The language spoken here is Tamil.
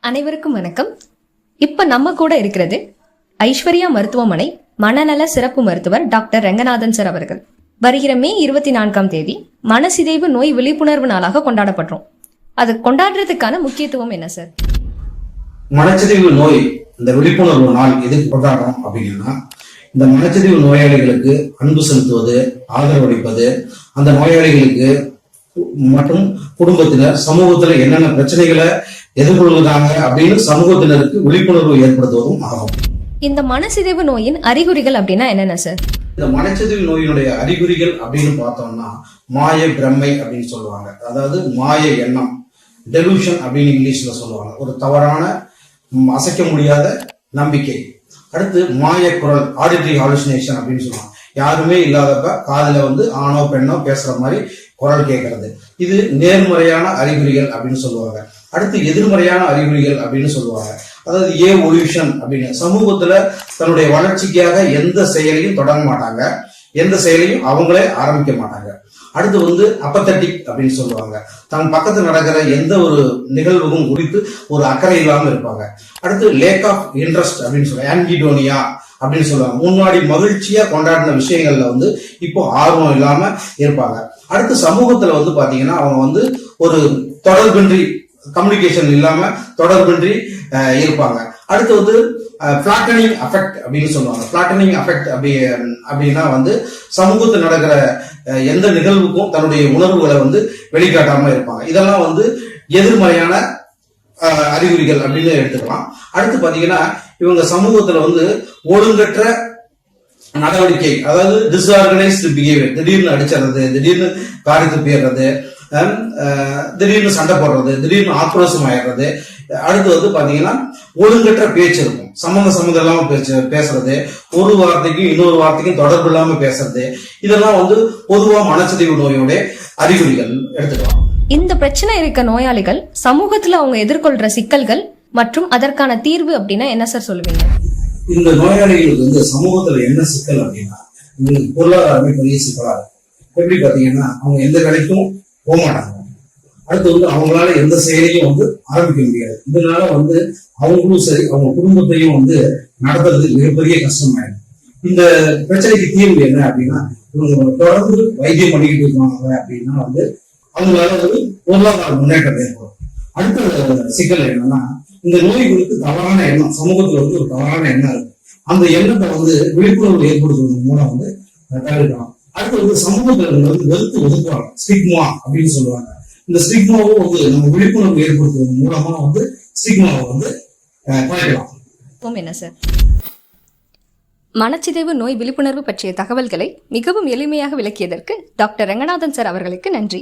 அனைவருக்கும் வணக்கம். இப்ப நம்ம கூட இருக்கிறது ஐஸ்வர்யா மருத்துவமனை மனநல சிறப்பு மருத்துவர் டாக்டர் ரங்கநாதன் சார் அவர்கள். வருகிற மே 24ஆம் தேதி மனசிதைவு நோய் விழிப்புணர்வு நாளாக கொண்டாடப்படுறோம். அது கொண்டாடுறதுக்கான முக்கியத்துவம் என்ன சார்? மனச்சிதைவு நோய் இந்த விழிப்புணர்வு நாள் எதுக்கு கொண்டாடுறோம் அப்படின்னா, இந்த மனச்சிதைவு நோயாளிகளுக்கு அன்பு செலுத்துவது, ஆதரவளிப்பது, அந்த நோயாளிகளுக்கு மற்றும் குடும்பத்தினர் சமூகத்துல என்னென்ன பிரச்சனைகளை எதிர்கொள்வதாங்க அப்படின்னு சமூகத்தினருக்கு விழிப்புணர்வு ஏற்படுத்துவதும் ஆகும். இந்த மனசிதைவு நோயின் அறிகுறிகள் அப்படின்னா என்னென்ன சார்? இந்த மனச்சிதைவு நோயினுடைய அறிகுறிகள் அப்படின்னு பார்த்தோம்னா மாய பிரம்மை அப்படின்னு சொல்லுவாங்க. அதாவது மாய எண்ணம், டெலூஷன் அப்படின்னு இங்கிலீஷ்ல சொல்லுவாங்க. ஒரு தவறான அசைக்க முடியாத நம்பிக்கை. அடுத்து மாய குரல், ஆடிட்டரி ஹாலுசினேஷன் அப்படின்னு சொல்லுவாங்க. யாருமே இல்லாதப்ப காதுல ஆணோ பெண்ணோ பேசுற மாதிரி குரல் கேட்கறது. இது நேர்மறையான அறிகுறிகள் அப்படின்னு சொல்லுவாங்க. அடுத்து எதிர்மறையான அறிகுறிகள் அப்படின்னு சொல்லுவாங்க. அதாவது எவல்யூஷன் அப்படின்னு, சமூகத்துல தன்னுடைய வளர்ச்சிக்காக எந்த செயலையும் தொடங்க மாட்டாங்க, எந்த செயலையும் அவங்களே ஆரம்பிக்க மாட்டாங்க. அடுத்து அப்பத்தட்டிக் அப்படின்னு சொல்லுவாங்க. தன் பக்கத்தில் நடக்கிற எந்த ஒரு நிகழ்வுக்கும் குறித்து ஒரு அக்கறை இல்லாம இருப்பாங்க. அடுத்து லேக் ஆஃப் இன்ட்ரெஸ்ட் அப்படின்னு சொல்லுவாங்க. ஆன்கிடோனியா அப்படின்னு சொல்லுவாங்க. முன்னாடி மகிழ்ச்சியா கொண்டாடின விஷயங்கள்ல இப்போ ஆர்வம் இல்லாம இருப்பாங்க. அடுத்து சமூகத்துல பாத்தீங்கன்னா அவங்க ஒரு தொடர்பின்றி, கம்யூனிகேஷன் இல்லாம தொடர்பின்றி இருப்பாங்க. அடுத்து பிளாட்டனிங் அஃபெக்ட் அப்படின்னு சொல்லுவாங்க. பிளாட்டனிங் அஃபெக்ட் அப்படின்னா சமூகத்தில் நடக்கிற எந்த நிகழ்வுக்கும் தன்னுடைய உணர்வுகளை வெளிக்காட்டாம இருப்பாங்க. இதெல்லாம் எதிர்மறையான அறிகுறிகள் அப்படின்னு எடுத்துக்கலாம். அடுத்து பாத்தீங்கன்னா இவங்க சமூகத்துல ஒழுங்கற்ற நடவடிக்கை, அதாவது டிஸ்ஆர்கனைஸ்டு பிஹேவியர், திடீர்னு அடிச்சிடுறது, திடீர்னு காரி துப்பிடுறது, திடீர்னு சண்டை போடுறது, திடீர்னு ஆக்ரோஷம் ஆயிடுறது. அடுத்து பாத்தீங்கன்னா ஒழுங்கற்ற பேச்சு இருக்கும். சம்மந்தம் இல்லாம பேசுறது, ஒரு வார்த்தைக்கும் இன்னொரு வார்த்தைக்கும் தொடர்பு இல்லாம பேசுறது. இதெல்லாம் பொதுவா மனச்சிதைவு நோயோட அறிகுறிகள் எடுத்துக்கலாம். இந்த பிரச்சனை இருக்க நோயாளிகள் சமூகத்துல அவங்க எதிர்கொள்ற சிக்கல்கள் மற்றும் அதற்கான தீர்வு அப்படின்னா என்ன சார் சொல்லுவீங்க? இந்த நோயாளிகளுக்கு சமூகத்துல என்ன சிக்கல் அப்படின்னா, இவங்களுக்கு பொருளாதாரமே பெரிய சிக்கலா இருக்கும். எப்படி பாத்தீங்கன்னா அவங்க எந்த வேலைக்கும் போக மாட்டாங்க. அடுத்து அவங்களால எந்த செயலையும் ஆரம்பிக்க முடியாது. இதனால அவங்களும் சரி, அவங்க குடும்பத்தையும் நடத்துறது மிகப்பெரிய கஷ்டமாயிடும். இந்த பிரச்சனைக்கு தீர்வு என்ன அப்படின்னா, இவங்க தொடர்ந்து வைத்தியம் பண்ணிக்கிட்டு இருக்காங்க அப்படின்னா அவங்களால பொருளாதார முன்னேற்றம் ஏற்படும். அடுத்த சிக்கல் என்னன்னா, இந்த நோய்களுக்கு தவறான எண்ணம், சமூகத்துல ஒரு தவறான எண்ணம் இருக்கு. அந்த எண்ணத்தை விழிப்புணர்வு ஏற்படுத்துவதன் மூலம் தவிர்க்கலாம். அடுத்து சமூகத்துல வெறுத்து ஒதுக்குவாங்க, ஸ்டிக்மா அப்படின்னு சொல்லுவாங்க. இந்த ஸ்டிக்மாவும் நம்ம விழிப்புணர்வு ஏற்படுத்துவதன் மூலமா ஸ்டிக்மாவை குறைக்கலாம். என்ன சார், மனச்சிதைவு நோய் விழிப்புணர்வு பற்றிய தகவல்களை மிகவும் எளிமையாக விளக்கியதற்கு டாக்டர் ரங்கநாதன் சார் அவர்களுக்கு நன்றி.